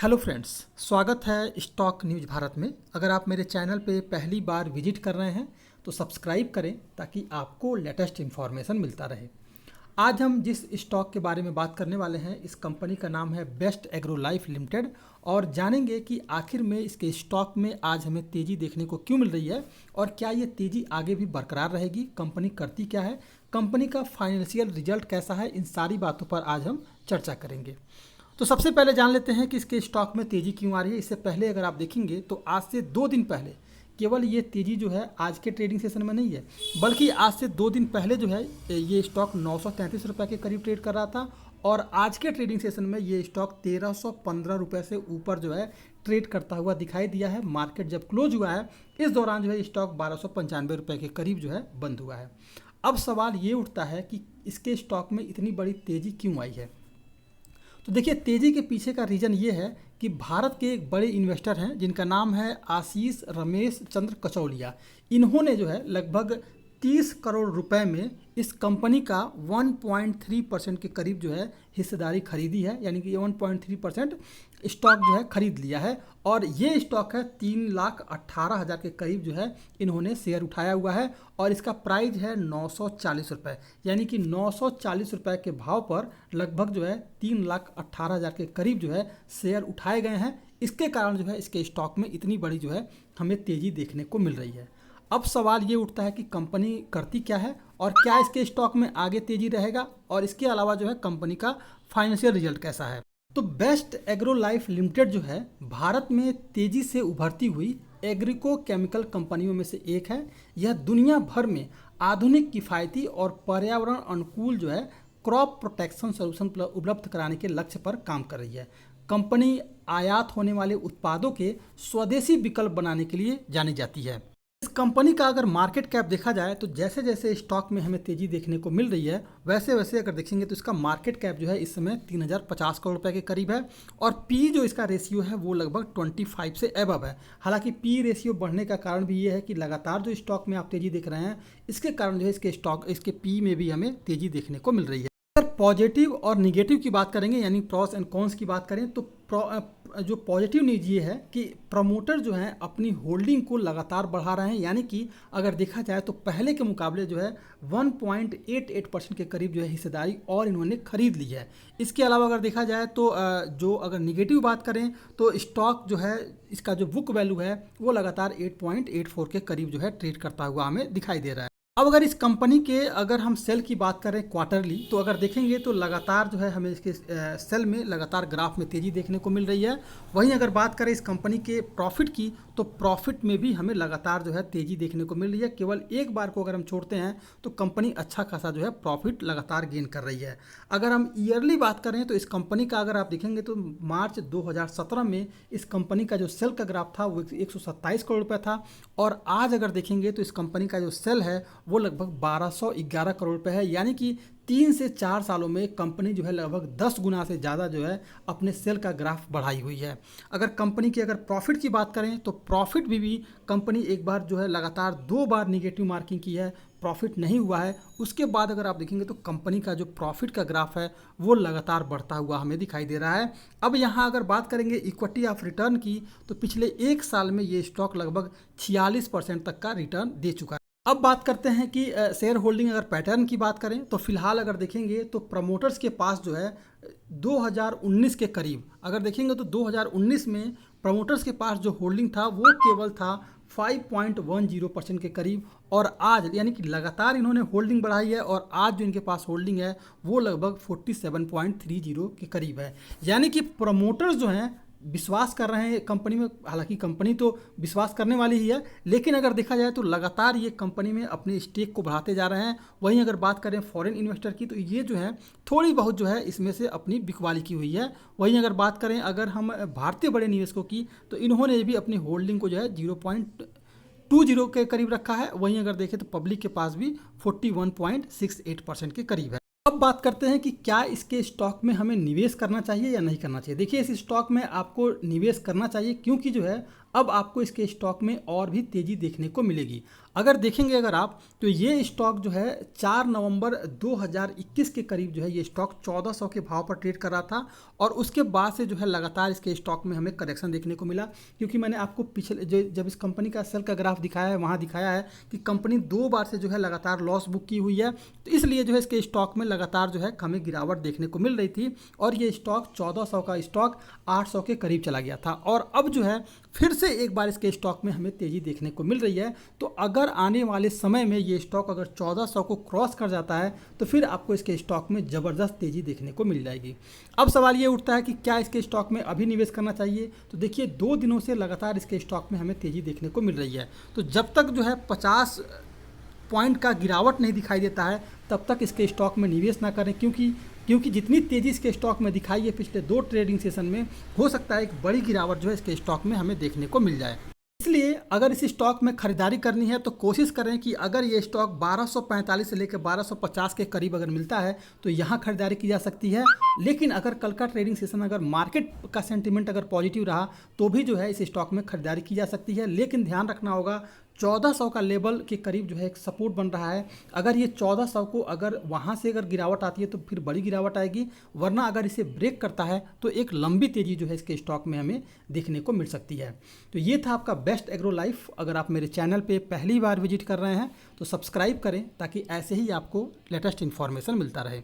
Hello friends, स्वागत है stock news Bharat में। अगर आप मेरे चैनल पे पहली बार विजिट कर रहे हैं तो सब्सक्राइब करें ताकि आपको लेटेस्ट इन्फॉर्मेशन मिलता रहे। आज हम जिस स्टॉक के बारे में बात करने वाले हैं, इस कंपनी का नाम है बेस्ट एग्रो लाइफ लिमिटेड और जानेंगे कि आखिर में इसके स्टॉक में आज हमें तेज़ी देखने को क्यों मिल रही है और क्या ये तेज़ी आगे भी बरकरार रहेगी। कंपनी करती क्या है, कंपनी का फाइनेंशियल रिजल्ट कैसा है, इन सारी बातों पर आज हम चर्चा करेंगे। तो सबसे पहले जान लेते हैं कि इसके स्टॉक में तेज़ी क्यों आ रही है। इससे पहले अगर आप देखेंगे तो आज से 2 दिन पहले केवल ये तेज़ी जो है आज के ट्रेडिंग सेशन में नहीं है, बल्कि आज से 2 दिन पहले जो है ये स्टॉक 933 रुपये के करीब ट्रेड कर रहा था और आज के ट्रेडिंग सेशन में ये स्टॉक 1315 रुपये से ऊपर जो है ट्रेड करता हुआ दिखाई दिया है। मार्केट जब क्लोज हुआ है इस दौरान जो है स्टॉक 1295 रुपये के करीब जो है बंद हुआ है। अब सवाल ये उठता है कि इसके स्टॉक में इतनी बड़ी तेज़ी क्यों आई है। तो देखिए, तेज़ी के पीछे का रीज़न ये है कि भारत के एक बड़े इन्वेस्टर हैं जिनका नाम है आशीष रमेश चंद्र कचौलिया। इन्होंने जो है लगभग 30 करोड़ रुपए में इस कंपनी का 1.3% के करीब जो है हिस्सेदारी खरीदी है, यानी कि 1.3% स्टॉक जो है खरीद लिया है और ये स्टॉक है 3,18,000 के करीब जो है इन्होंने शेयर उठाया हुआ है और इसका प्राइस है 940 रुपये, यानी कि 940 रुपये के भाव पर लगभग जो है 3,18,000 के करीब जो है शेयर उठाए गए हैं। इसके कारण जो है इसके स्टॉक में इतनी बड़ी जो है हमें तेज़ी देखने को मिल रही है। अब सवाल ये उठता है कि कंपनी करती क्या है और क्या इसके स्टॉक में आगे तेज़ी रहेगा और इसके अलावा जो है कंपनी का फाइनेंशियल रिजल्ट कैसा है। तो बेस्ट एग्रो लाइफ लिमिटेड जो है भारत में तेज़ी से उभरती हुई एग्रीको केमिकल कंपनियों में से एक है। यह दुनिया भर में आधुनिक, किफ़ायती और पर्यावरण अनुकूल जो है क्रॉप प्रोटेक्शन सोल्यूशन उपलब्ध कराने के लक्ष्य पर काम कर रही है। कंपनी आयात होने वाले उत्पादों के स्वदेशी विकल्प बनाने के लिए जानी जाती है। इस कंपनी का अगर मार्केट कैप देखा जाए तो जैसे जैसे स्टॉक में हमें तेज़ी देखने को मिल रही है वैसे वैसे अगर देखेंगे तो इसका मार्केट कैप जो है इस समय 3,050 करोड़ रुपए के करीब है और पी जो इसका रेशियो है वो लगभग 25 से एबव है। हालांकि पी रेशियो बढ़ने का कारण भी ये है कि लगातार जो स्टॉक में आप तेज़ी देख रहे हैं इसके कारण जो है इसके पी में भी हमें तेज़ी देखने को मिल रही है। अगर पॉजिटिव और निगेटिव की बात करेंगे, यानी प्रॉस एंड कॉन्स की बात करें, तो जो पॉजिटिव न्यूज ये है कि प्रमोटर जो हैं अपनी होल्डिंग को लगातार बढ़ा रहे हैं, यानी कि अगर देखा जाए तो पहले के मुकाबले जो है 1.88% के करीब जो है हिस्सेदारी और इन्होंने खरीद ली है। इसके अलावा अगर देखा जाए तो जो अगर निगेटिव बात करें तो स्टॉक जो है इसका जो बुक वैल्यू है वो लगातार 8.84 के करीब जो है ट्रेड करता हुआ हमें दिखाई दे रहा है। अब अगर इस कंपनी के अगर हम सेल की बात करें क्वार्टरली, तो अगर देखेंगे तो लगातार जो है हमें इसके सेल में लगातार ग्राफ में तेज़ी देखने को मिल रही है। वहीं अगर बात करें इस कंपनी के प्रॉफिट की तो प्रॉफिट में भी हमें लगातार जो है तेज़ी देखने को मिल रही है। केवल एक बार को अगर हम छोड़ते हैं तो कंपनी अच्छा खासा जो है प्रॉफिट लगातार गेन कर रही है। अगर हम ईयरली बात करें तो इस कंपनी का अगर आप देखेंगे तो मार्च 2017 में इस कंपनी का जो सेल का ग्राफ था वो 127 करोड़ रुपये था और आज अगर देखेंगे तो इस कंपनी का जो सेल है वो लगभग 1211 करोड़ रुपए है, यानी कि 3 से 4 सालों में कंपनी जो है लगभग 10 गुना से ज़्यादा जो है अपने सेल का ग्राफ बढ़ाई हुई है। अगर कंपनी की अगर प्रॉफिट की बात करें तो प्रॉफिट भी कंपनी एक बार जो है लगातार 2 बार निगेटिव मार्किंग की है, प्रॉफिट नहीं हुआ है। उसके बाद अगर आप देखेंगे तो कंपनी का जो प्रॉफिट का ग्राफ है वो लगातार बढ़ता हुआ हमें दिखाई दे रहा है। अब यहाँ अगर बात करेंगे इक्विटी ऑफ रिटर्न की तो पिछले 1 साल में ये स्टॉक लगभग 46% तक का रिटर्न दे चुका है। अब बात करते हैं कि शेयर होल्डिंग अगर पैटर्न की बात करें तो फिलहाल अगर देखेंगे तो प्रमोटर्स के पास जो है 2019 के करीब अगर देखेंगे तो 2019 में प्रमोटर्स के पास जो होल्डिंग था वो केवल था 5.10% के करीब और आज यानी कि लगातार इन्होंने होल्डिंग बढ़ाई है और आज जो इनके पास होल्डिंग है वो लगभग 47.30 के करीब है। यानी कि प्रमोटर्स जो हैं विश्वास कर रहे हैं कंपनी में। हालांकि कंपनी तो विश्वास करने वाली ही है, लेकिन अगर देखा जाए तो लगातार ये कंपनी में अपने स्टेक को बढ़ाते जा रहे हैं। वहीं अगर बात करें फॉरेन इन्वेस्टर की तो ये जो है थोड़ी बहुत जो है इसमें से अपनी बिकवाली की हुई है। वहीं अगर बात करें अगर हम भारतीय बड़े निवेशकों की तो इन्होंने भी अपनी होल्डिंग को जो है 0.20 के करीब रखा है। वहीं अगर देखें तो पब्लिक के पास भी 41.68% के करीब है। अब बात करते हैं कि क्या इसके स्टॉक में हमें निवेश करना चाहिए या नहीं करना चाहिए। देखिए, इस स्टॉक में आपको निवेश करना चाहिए क्योंकि जो है अब आपको इसके स्टॉक में और भी तेज़ी देखने को मिलेगी। अगर देखेंगे अगर आप तो ये स्टॉक जो है 4 नवंबर 2021 के करीब जो है ये स्टॉक 1400 के भाव पर ट्रेड कर रहा था और उसके बाद से जो है लगातार इसके स्टॉक में हमें करेक्शन देखने को मिला, क्योंकि मैंने आपको पिछले जब इस कंपनी का सेल का ग्राफ दिखाया है वहाँ दिखाया है कि कंपनी 2 बार से जो है लगातार लॉस बुक की हुई है, तो इसलिए जो है इसके स्टॉक में लगातार जो है हमें गिरावट देखने को मिल रही थी और ये स्टॉक 1400 का स्टॉक 800 के करीब चला गया था और अब जो है फिर से एक बार इसके स्टॉक में हमें तेज़ी देखने को मिल रही है। तो अगर आने वाले समय में ये स्टॉक अगर 1400 को क्रॉस कर जाता है तो फिर आपको इसके स्टॉक में ज़बरदस्त तेज़ी देखने को मिल जाएगी। अब सवाल ये उठता है कि क्या इसके स्टॉक में अभी निवेश करना चाहिए? तो देखिए 2 दिनों से लगातार इसके स्टॉक में हमें तेज़ी देखने को मिल रही है, तो जब तक जो है 50 पॉइंट का गिरावट नहीं दिखाई देता है तब तक इसके स्टॉक में निवेश ना करें, क्योंकि जितनी तेज़ी इसके स्टॉक में दिखाई है पिछले 2 ट्रेडिंग सेशन में, हो सकता है एक बड़ी गिरावट जो है इसके स्टॉक में हमें देखने को मिल जाए। इसलिए अगर इस स्टॉक में खरीदारी करनी है तो कोशिश करें कि अगर ये स्टॉक 1245 से लेकर 1250 के करीब अगर मिलता है तो यहाँ खरीदारी की जा सकती है। लेकिन अगर कल का ट्रेडिंग सेशन अगर मार्केट का सेंटीमेंट अगर पॉजिटिव रहा तो भी जो है इस स्टॉक में खरीदारी की जा सकती है। लेकिन ध्यान रखना होगा 1400 का लेवल के करीब जो है एक सपोर्ट बन रहा है, अगर ये 1400 को अगर वहाँ से अगर गिरावट आती है तो फिर बड़ी गिरावट आएगी, वरना अगर इसे ब्रेक करता है तो एक लंबी तेज़ी जो है इसके स्टॉक में हमें देखने को मिल सकती है। तो ये था आपका बेस्ट एग्रो लाइफ। अगर आप मेरे चैनल पे पहली बार विजिट कर रहे हैं तो सब्सक्राइब करें ताकि ऐसे ही आपको लेटेस्ट इन्फॉर्मेशन मिलता रहे।